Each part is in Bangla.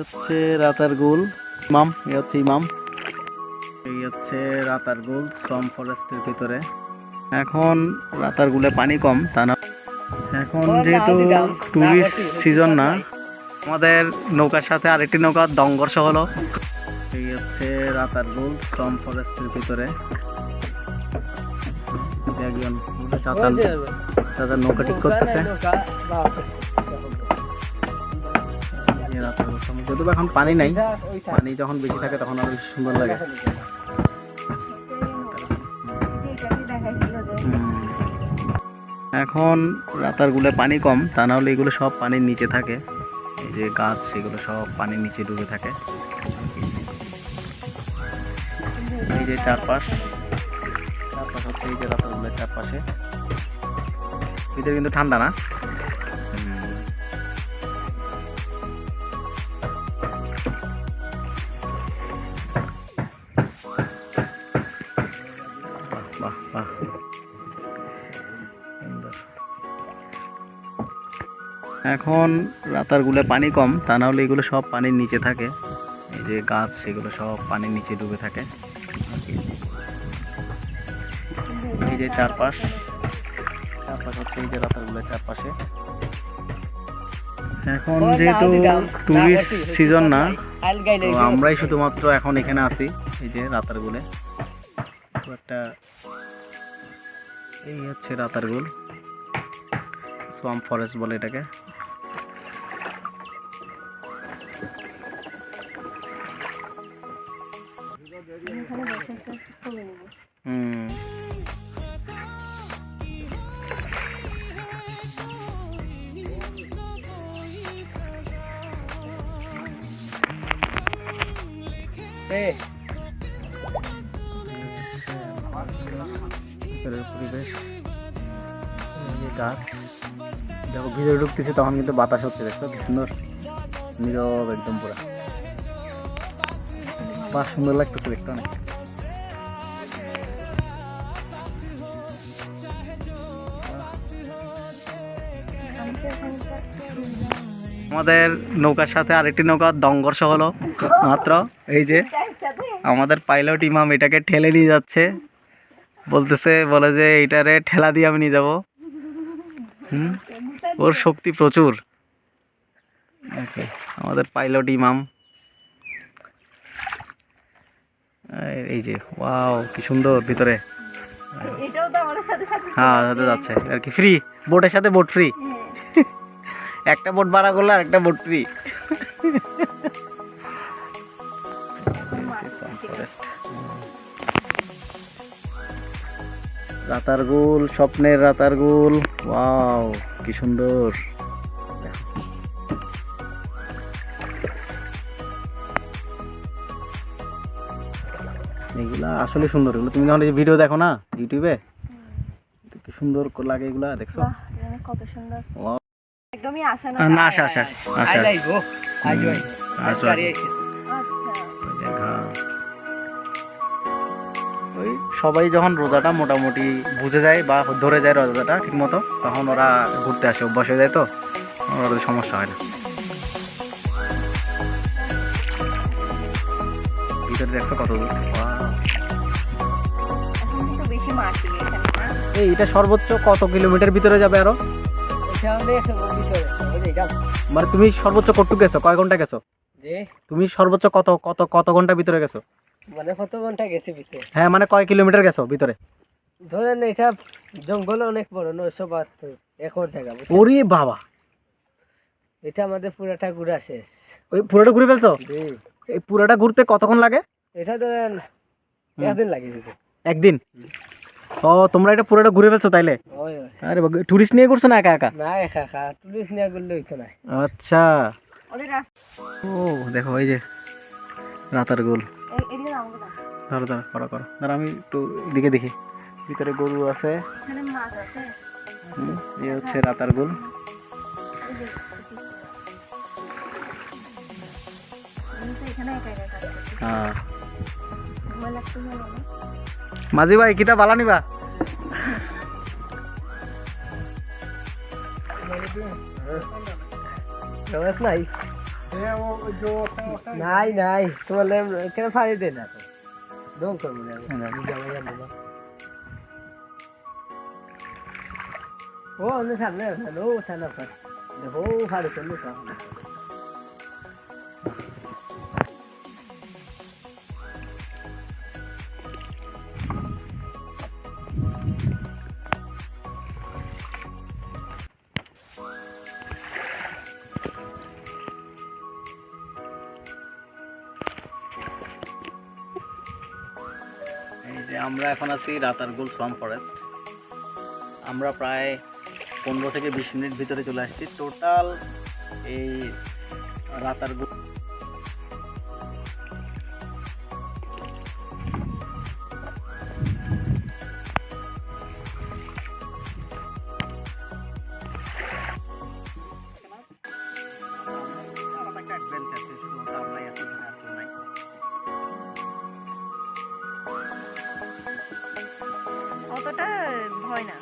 হচ্ছে রাতারগুল ইমাম, এই হচ্ছে ইমাম, এই হচ্ছে রাতারগুল সোয়াম ফরেস্টের ভিতরে। এখন রাতারগুলে পানি কম, তা না এখন যেহেতু টুরিস্ট সিজন না, আমাদের নৌকার সাথে আরেকটি নৌকা দঙ্গর্ষ হলো। এই হচ্ছে রাতারগুল সোয়াম ফরেস্টের ভিতরে। একজন চাচা নৌকা ঠিক করতেছে। যদিও এখন পানি নাই, পানি যখন বেশি থাকে তখন আরো বেশি সুন্দর লাগে। এখন রাতারগুলে পানি কম, তা না হলে এগুলো সব পানির নিচে থাকে। এই যে গাছ, সেগুলো সব পানির নিচে ডুবে থাকে। এই যে চারপাশ হচ্ছে এই যে রাতারগুলের চারপাশে। ভিতরে কিন্তু ঠান্ডা না। বাহ বাহ, এখন রাতারগুলে পানি কম, তা না হলে এগুলো সব পানির নিচে থাকে। এই যে গাছ, সেগুলো সব পানির নিচে ডুবে থাকে। এই যে চারপাশ হচ্ছে এই যে রাতারগুলের চারপাশে। এখন যেহেতু টুরিস্ট সিজন না, তো আমরাই শুধুমাত্র এখন এখানে আছি এই যে রাতারগুলে। একটা এই হচ্ছে রাতারগুল সোয়াম ফরেস্ট বলে এটাকে। পরিবেশ, গাছ, যখন ভিতরে ঢুকতেছে তখন কিন্তু বাতাস হচ্ছে, দেখছো কি সুন্দর, নীরব একদম পুরা। বাহ, সুন্দর লাগতেছে দেখতে অনেক। আমাদের নৌকার সাথে আরেকটি নৌকা দঙ্গর্ষ হলো মাত্র। এই যে আমাদের পাইলট ইমাম এটাকে ঠেলে নিয়ে যাচ্ছে, বলে যে এইটারে ঠেলা দিয়ে আমি নিয়ে যাবো। ওর শক্তি প্রচুর। আমাদের পাইলট ইমাম, এই যে ওয়াও কি সুন্দর ভিতরে। হ্যাঁ, সাথে যাচ্ছে আর কি, ফ্রি বোটের সাথে বোট ফ্রি। একটা বোট ভাড়া করলে আর একটা বোট ফ্রি। রাতারগুল, স্বপ্নের রাতারগুল, ওয়াও কি সুন্দর। এগুলা আসলে সুন্দর। এগুলো তুমি যখন এই ভিডিও দেখো না ইউটিউবে, কি সুন্দর লাগে এগুলা, দেখছো কত সুন্দর। একদমই আশা না, I like go I join ওই সবাই যখন রোজাটা মোটামুটি বুঝে যায় বা ধরে যায় রোজাটা ঠিক মতো, তখন ওরা ঘুরতে আসে, অভ্যাস হয়ে যায়, তো ওদের সমস্যা হয় না। ভিতরে দেখছো কত দূর। এই এটা সর্বোচ্চ কত কিলোমিটার ভিতরে যাবে আরো? মানে তুমি সর্বোচ্চ কতটুকু গেছো, কয় ঘন্টা গেছো? তুমি সর্বোচ্চ কত কত কত ঘন্টা ভিতরে গেছো? মানে কত ঘন্টা গেছি ভিতরে? হ্যাঁ, মানে কয় কিলোমিটার গেছো ভিতরে? ধরেন এটা জঙ্গল অনেক বড়, 972 একর জায়গা। ওরে বাবা, এটা আমাদের পুরাটা ঘুরা শেষ। ওই পুরোটা ঘুরে ফেলছো? এই পুরোটা ঘুরতে কতক্ষণ লাগে? এটা ধরেন একদিন লাগে যেতে। একদিন? ও, তোমরা এটা পুরোটা ঘুরে ফেলছো তাইলে? আরে টুরিস্ট নিয়ে করছো না একা একা? না, একা একা টুরিস্ট নিয়ে করলে হইতো না। আচ্ছা, ও দেখো এই যে রাতারগুল। ধরো ধরো, করো করো, ধরো আমি একটু এদিকে দেখি। ভিতরে গরু আছে, এই হচ্ছে রাতারগুল। হ্যাঁ, মাঝি ভাই কিতা বালা নিবা? নাই নাই নাই তোমার কেন ফাড়ি দে না তো দম করবো না ও আমি সামনে ও থানা পার দেখো ফাড়ি করলো এই যে আমরা এখন আছি রাতারগুল সোয়াম্প ফরেস্ট। আমরা প্রায় 15 থেকে 20 মিনিট ভিতরে চলে আসছি। টোটাল এই রাতারগুল অতটা ভয় না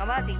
আমারই